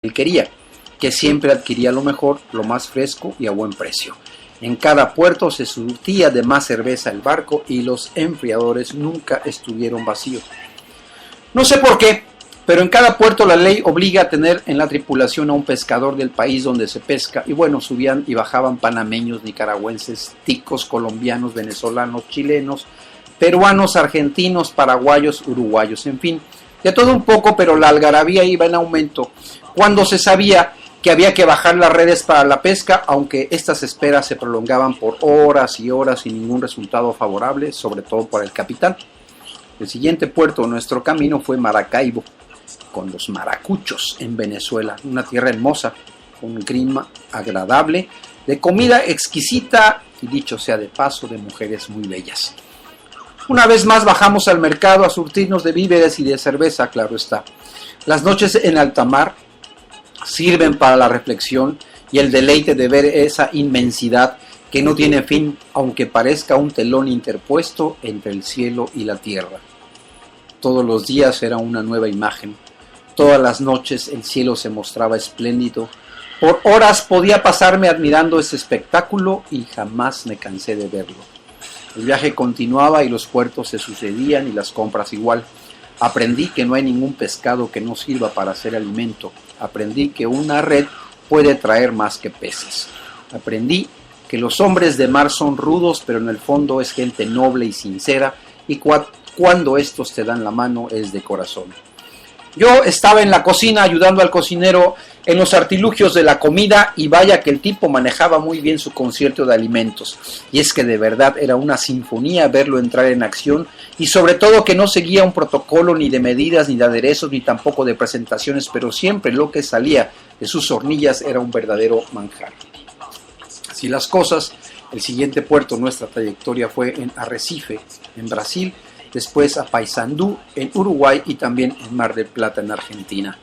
él quería, que siempre adquiría lo mejor, lo más fresco y a buen precio. En cada puerto se surtía de más cerveza el barco y los enfriadores nunca estuvieron vacíos. No sé por qué, pero en cada puerto la ley obliga a tener en la tripulación a un pescador del país donde se pesca, y bueno, subían y bajaban panameños, nicaragüenses, ticos, colombianos, venezolanos, chilenos, peruanos, argentinos, paraguayos, uruguayos, en fin, de todo un poco, pero la algarabía iba en aumento cuando se sabía que había que bajar las redes para la pesca, aunque estas esperas se prolongaban por horas y horas sin ningún resultado favorable, sobre todo para el capitán. El siguiente puerto de nuestro camino fue Maracaibo, con los maracuchos en Venezuela, una tierra hermosa, con un clima agradable, de comida exquisita y, dicho sea de paso, de mujeres muy bellas. Una vez más bajamos al mercado a surtirnos de víveres y de cerveza, claro está. Las noches en alta mar sirven para la reflexión y el deleite de ver esa inmensidad que no tiene fin, aunque parezca un telón interpuesto entre el cielo y la tierra. Todos los días era una nueva imagen. Todas las noches el cielo se mostraba espléndido. Por horas podía pasarme admirando ese espectáculo y jamás me cansé de verlo. El viaje continuaba y los puertos se sucedían y las compras igual. Aprendí que no hay ningún pescado que no sirva para hacer alimento. Aprendí que una red puede traer más que peces. Aprendí que los hombres de mar son rudos, pero en el fondo es gente noble y sincera, y cuando estos te dan la mano es de corazón. Yo estaba en la cocina ayudando al cocinero en los artilugios de la comida, y vaya que el tipo manejaba muy bien su concierto de alimentos, y es que de verdad era una sinfonía verlo entrar en acción, y sobre todo que no seguía un protocolo ni de medidas, ni de aderezos, ni tampoco de presentaciones, pero siempre lo que salía de sus hornillas era un verdadero manjar. Así las cosas, el siguiente puerto en nuestra trayectoria fue en Arrecife, en Brasil, después a Paysandú en Uruguay y también en Mar del Plata en Argentina.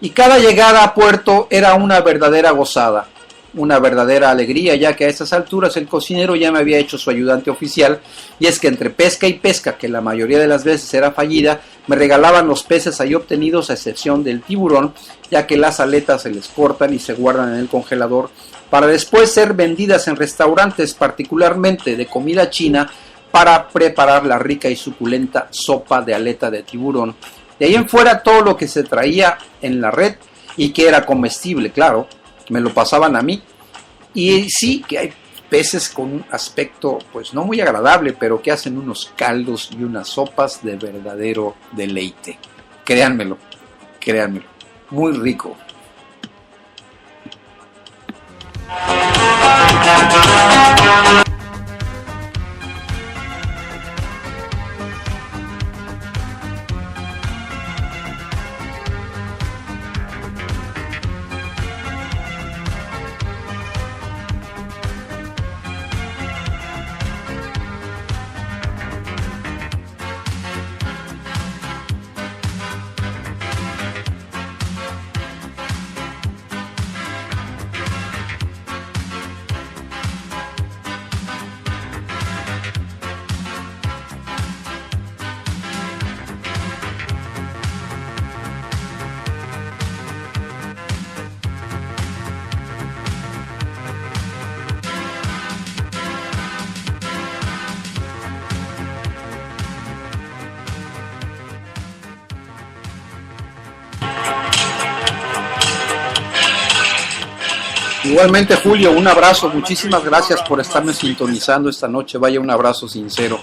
Y cada llegada a puerto era una verdadera gozada, una verdadera alegría, ya que a estas alturas el cocinero ya me había hecho su ayudante oficial, y es que entre pesca y pesca, que la mayoría de las veces era fallida, me regalaban los peces ahí obtenidos, a excepción del tiburón, ya que las aletas se les cortan y se guardan en el congelador para después ser vendidas en restaurantes, particularmente de comida china, para preparar la rica y suculenta sopa de aleta de tiburón. De ahí en fuera todo lo que se traía en la red y que era comestible, claro, me lo pasaban a mí. Y sí que hay peces con un aspecto pues no muy agradable, pero que hacen unos caldos y unas sopas de verdadero deleite. Créanmelo, muy rico. Igualmente, Julio, un abrazo, muchísimas gracias por estarme sintonizando esta noche. Vaya, un abrazo sincero,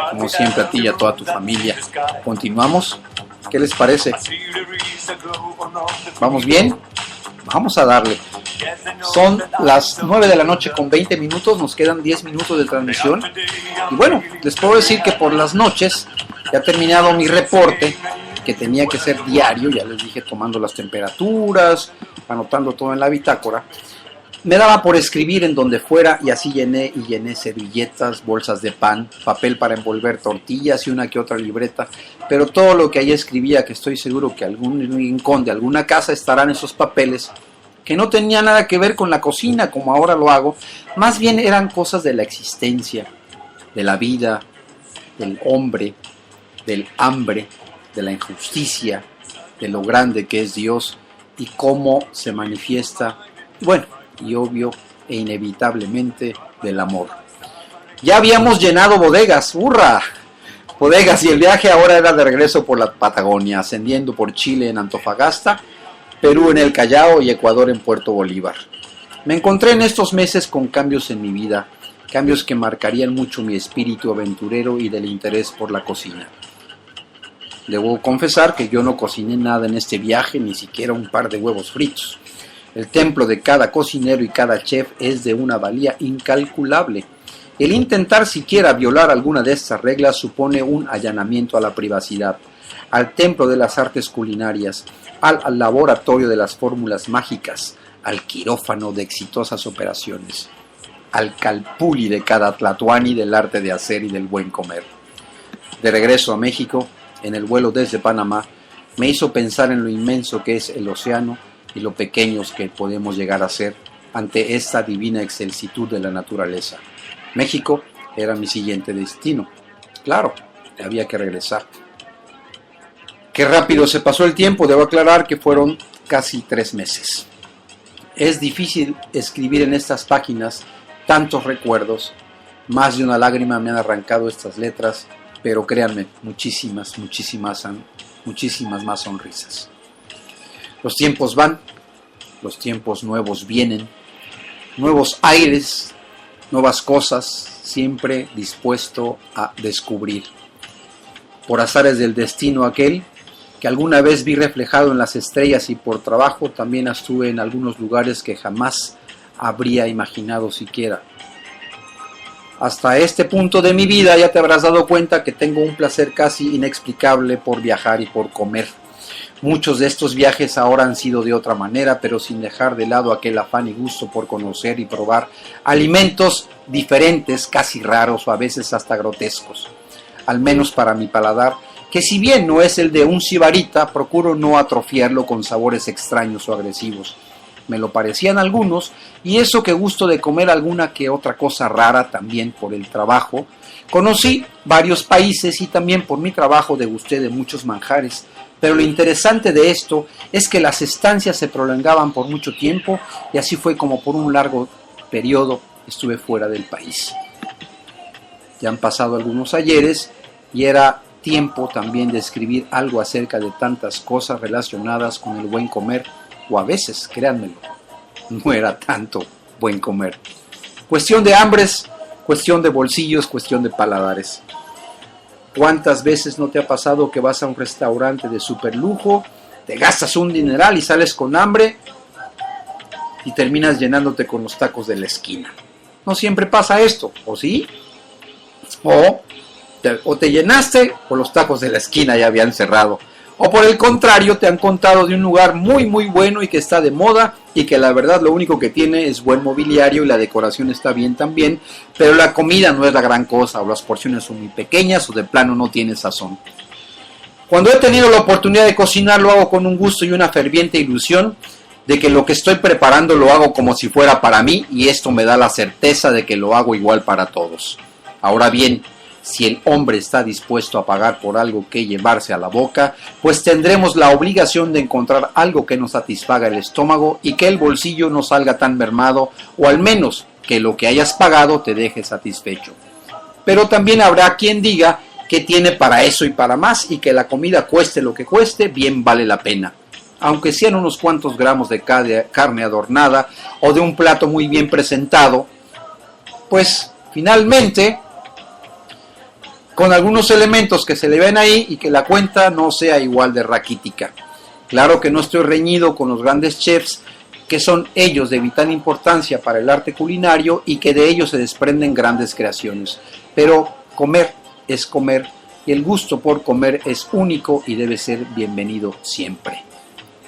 como siempre, a ti y a toda tu familia. ¿Continuamos? ¿Qué les parece? ¿Vamos bien? Vamos a darle. Son las 9 de la noche con 20 minutos, nos quedan 10 minutos de transmisión. Y bueno, les puedo decir que por las noches ya he terminado mi reporte, que tenía que ser diario, ya les dije, tomando las temperaturas, anotando todo en la bitácora. Me daba por escribir en donde fuera, y así llené servilletas, bolsas de pan, papel para envolver tortillas y una que otra libreta, pero todo lo que ahí escribía, que estoy seguro que algún rincón de alguna casa estarán esos papeles, que no tenía nada que ver con la cocina como ahora lo hago, más bien eran cosas de la existencia, de la vida, del hombre, del hambre, de la injusticia, de lo grande que es Dios y cómo se manifiesta, bueno, y obvio e inevitablemente del amor. Ya habíamos llenado bodegas, ¡hurra! Bodegas, y el viaje ahora era de regreso por la Patagonia, ascendiendo por Chile en Antofagasta, Perú en el Callao y Ecuador en Puerto Bolívar. Me encontré en estos meses con cambios en mi vida, cambios que marcarían mucho mi espíritu aventurero y del interés por la cocina. Debo confesar que yo no cociné nada en este viaje, ni siquiera un par de huevos fritos. El templo de cada cocinero y cada chef es de una valía incalculable. El intentar siquiera violar alguna de estas reglas supone un allanamiento a la privacidad, al templo de las artes culinarias, al laboratorio de las fórmulas mágicas, al quirófano de exitosas operaciones, al calpulli de cada tlatoani del arte de hacer y del buen comer. De regreso a México, en el vuelo desde Panamá, me hizo pensar en lo inmenso que es el océano y lo pequeños que podemos llegar a ser ante esta divina excelsitud de la naturaleza. México era mi siguiente destino. Claro, había que regresar. Qué rápido se pasó el tiempo, debo aclarar que fueron casi 3 meses. Es difícil escribir en estas páginas tantos recuerdos, más de una lágrima me han arrancado estas letras, pero créanme, muchísimas más sonrisas. Los tiempos van, los tiempos nuevos vienen, nuevos aires, nuevas cosas, siempre dispuesto a descubrir. Por azares del destino aquel que alguna vez vi reflejado en las estrellas y por trabajo también estuve en algunos lugares que jamás habría imaginado siquiera. Hasta este punto de mi vida ya te habrás dado cuenta que tengo un placer casi inexplicable por viajar y por comer. Muchos de estos viajes ahora han sido de otra manera, pero sin dejar de lado aquel afán y gusto por conocer y probar alimentos diferentes, casi raros o a veces hasta grotescos. Al menos para mi paladar, que si bien no es el de un sibarita, procuro no atrofiarlo con sabores extraños o agresivos. Me lo parecían algunos, y eso que gusto de comer alguna que otra cosa rara también por el trabajo. Conocí varios países y también por mi trabajo degusté de muchos manjares, pero lo interesante de esto es que las estancias se prolongaban por mucho tiempo y así fue como por un largo periodo estuve fuera del país. Ya han pasado algunos ayeres y era tiempo también de escribir algo acerca de tantas cosas relacionadas con el buen comer, o a veces, créanmelo, no era tanto buen comer. Cuestión de hambres, cuestión de bolsillos, cuestión de paladares. ¿Cuántas veces no te ha pasado que vas a un restaurante de super lujo, te gastas un dineral y sales con hambre y terminas llenándote con los tacos de la esquina? No siempre pasa esto, ¿o sí? O te llenaste o los tacos de la esquina ya habían cerrado. O por el contrario, te han contado de un lugar muy bueno y que está de moda y que la verdad lo único que tiene es buen mobiliario y la decoración está bien también, pero la comida no es la gran cosa, o las porciones son muy pequeñas o de plano no tiene sazón. Cuando he tenido la oportunidad de cocinar lo hago con un gusto y una ferviente ilusión de que lo que estoy preparando lo hago como si fuera para mí, y esto me da la certeza de que lo hago igual para todos. Ahora bien, si el hombre está dispuesto a pagar por algo que llevarse a la boca, pues tendremos la obligación de encontrar algo que nos satisfaga el estómago y que el bolsillo no salga tan mermado, o al menos que lo que hayas pagado te deje satisfecho. Pero también habrá quien diga que tiene para eso y para más, y que la comida cueste lo que cueste, bien vale la pena. Aunque sean unos cuantos gramos de carne adornada o de un plato muy bien presentado, pues finalmente con algunos elementos que se le ven ahí y que la cuenta no sea igual de raquítica. Claro que no estoy reñido con los grandes chefs, que son ellos de vital importancia para el arte culinario y que de ellos se desprenden grandes creaciones. Pero comer es comer y el gusto por comer es único y debe ser bienvenido siempre.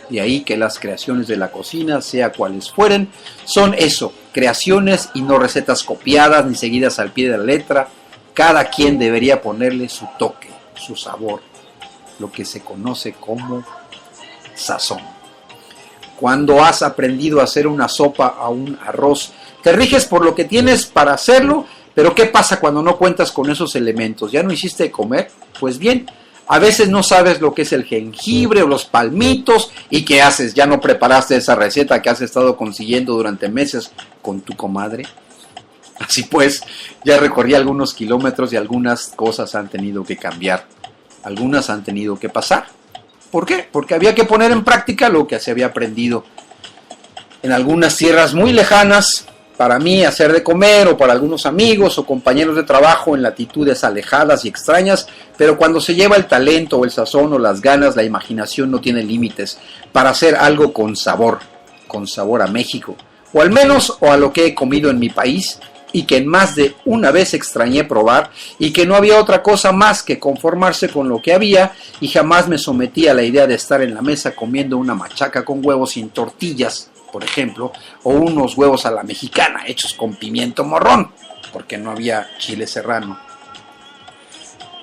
De ahí que las creaciones de la cocina, sea cuales fueren, son eso, creaciones y no recetas copiadas ni seguidas al pie de la letra. Cada quien debería ponerle su toque, su sabor, lo que se conoce como sazón. Cuando has aprendido a hacer una sopa o un arroz, te riges por lo que tienes para hacerlo, pero ¿qué pasa cuando no cuentas con esos elementos? ¿Ya no hiciste comer? Pues bien, A veces no sabes lo que es el jengibre o los palmitos. ¿Y qué haces? ¿Ya no preparaste esa receta que has estado consiguiendo durante meses con tu comadre? Así pues, ya recorrí algunos kilómetros y algunas cosas han tenido que cambiar. Algunas han tenido que pasar. ¿Por qué? Porque había que poner en práctica lo que se había aprendido. En algunas tierras muy lejanas, para mí hacer de comer, o para algunos amigos o compañeros de trabajo en latitudes alejadas y extrañas, pero cuando se lleva el talento o el sazón o las ganas, la imaginación no tiene límites para hacer algo con sabor a México, o al menos o a lo que he comido en mi país y que en más de una vez extrañé probar, y que no había otra cosa más que conformarse con lo que había, y jamás me sometí a la idea de estar en la mesa comiendo una machaca con huevos sin tortillas, por ejemplo, o unos huevos a la mexicana hechos con pimiento morrón, porque no había chile serrano.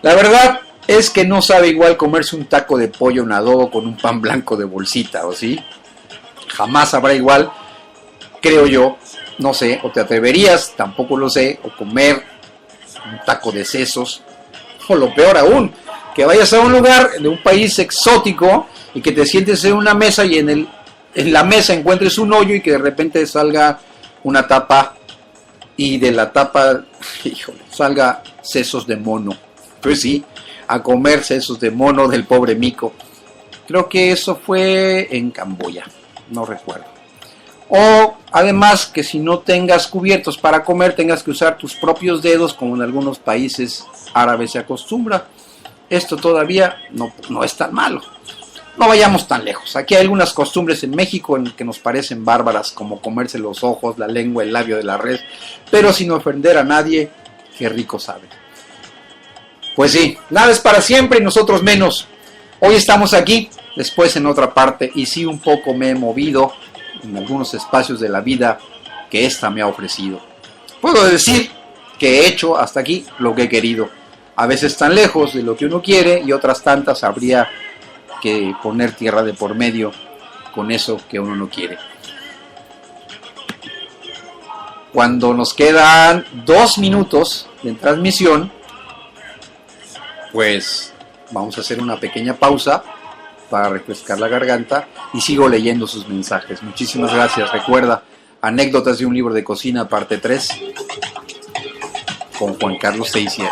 La verdad es que no sabe igual comerse un taco de pollo en adobo con un pan blanco de bolsita, ¿o sí? Jamás habrá igual, creo yo, no sé, o te atreverías, tampoco lo sé, o comer un taco de sesos, o lo peor aún, que vayas a un lugar de un país exótico y que te sientes en una mesa y en la mesa encuentres un hoyo y que de repente salga una tapa y de la tapa, híjole, salga sesos de mono. Pues sí, a comer sesos de mono del pobre mico. Creo que eso fue en Camboya, no recuerdo. O además que si no tengas cubiertos para comer, tengas que usar tus propios dedos, como en algunos países árabes se acostumbra. Esto todavía no es tan malo. No vayamos tan lejos. Aquí hay algunas costumbres en México en que nos parecen bárbaras, como comerse los ojos, la lengua, el labio de la res, pero sin ofender a nadie, qué rico sabe. Pues sí, nada es para siempre y nosotros menos. Hoy estamos aquí, después en otra parte, y sí un poco me he movido en algunos espacios de la vida que esta me ha ofrecido. Puedo decir que he hecho hasta aquí lo que he querido. A veces tan lejos de lo que uno quiere y otras tantas habría que poner tierra de por medio con eso que uno no quiere. Cuando nos quedan 2 minutos de transmisión, pues vamos a hacer una pequeña pausa para refrescar la garganta y sigo leyendo sus mensajes. Muchísimas gracias. Recuerda, anécdotas de un libro de cocina, parte 3, con Juan Carlos Teisier.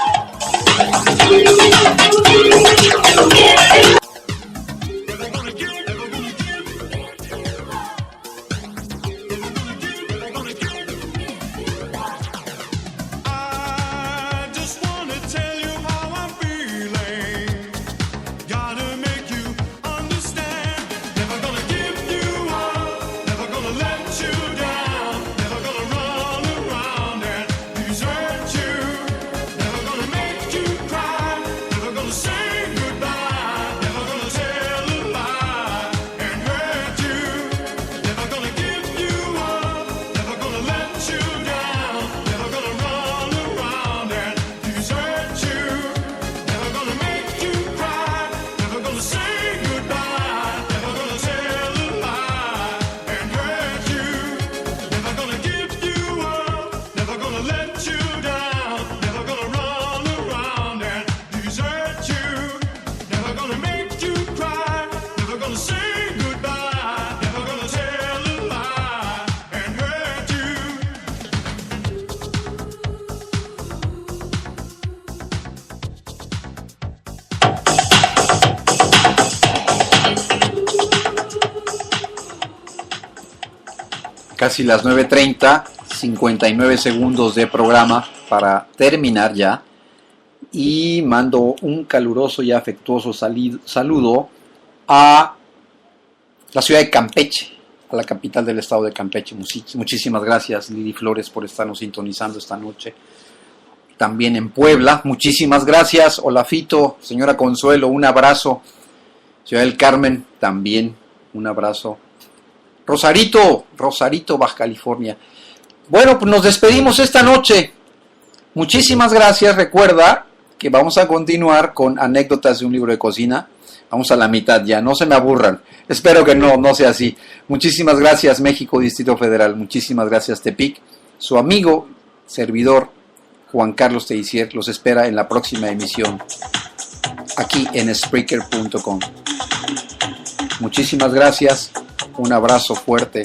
Casi las 9:30, 59 segundos de programa para terminar ya. Y mando un caluroso y afectuoso saludo a la ciudad de Campeche, a la capital del estado de Campeche. Muchísimas gracias, Lili Flores, por estarnos sintonizando esta noche. También en Puebla, muchísimas gracias. Hola Fito, señora Consuelo, un abrazo. Ciudad del Carmen, también un abrazo. Rosarito, Baja California. Bueno, pues nos despedimos esta noche. Muchísimas gracias. Recuerda que vamos a continuar con anécdotas de un libro de cocina. Vamos a la mitad ya, no se me aburran. Espero que no sea así. Muchísimas gracias, México, Distrito Federal. Muchísimas gracias, Tepic. Su amigo, servidor, Juan Carlos Teisier, los espera en la próxima emisión. aquí en Spreaker.com. Muchísimas gracias, un abrazo fuerte.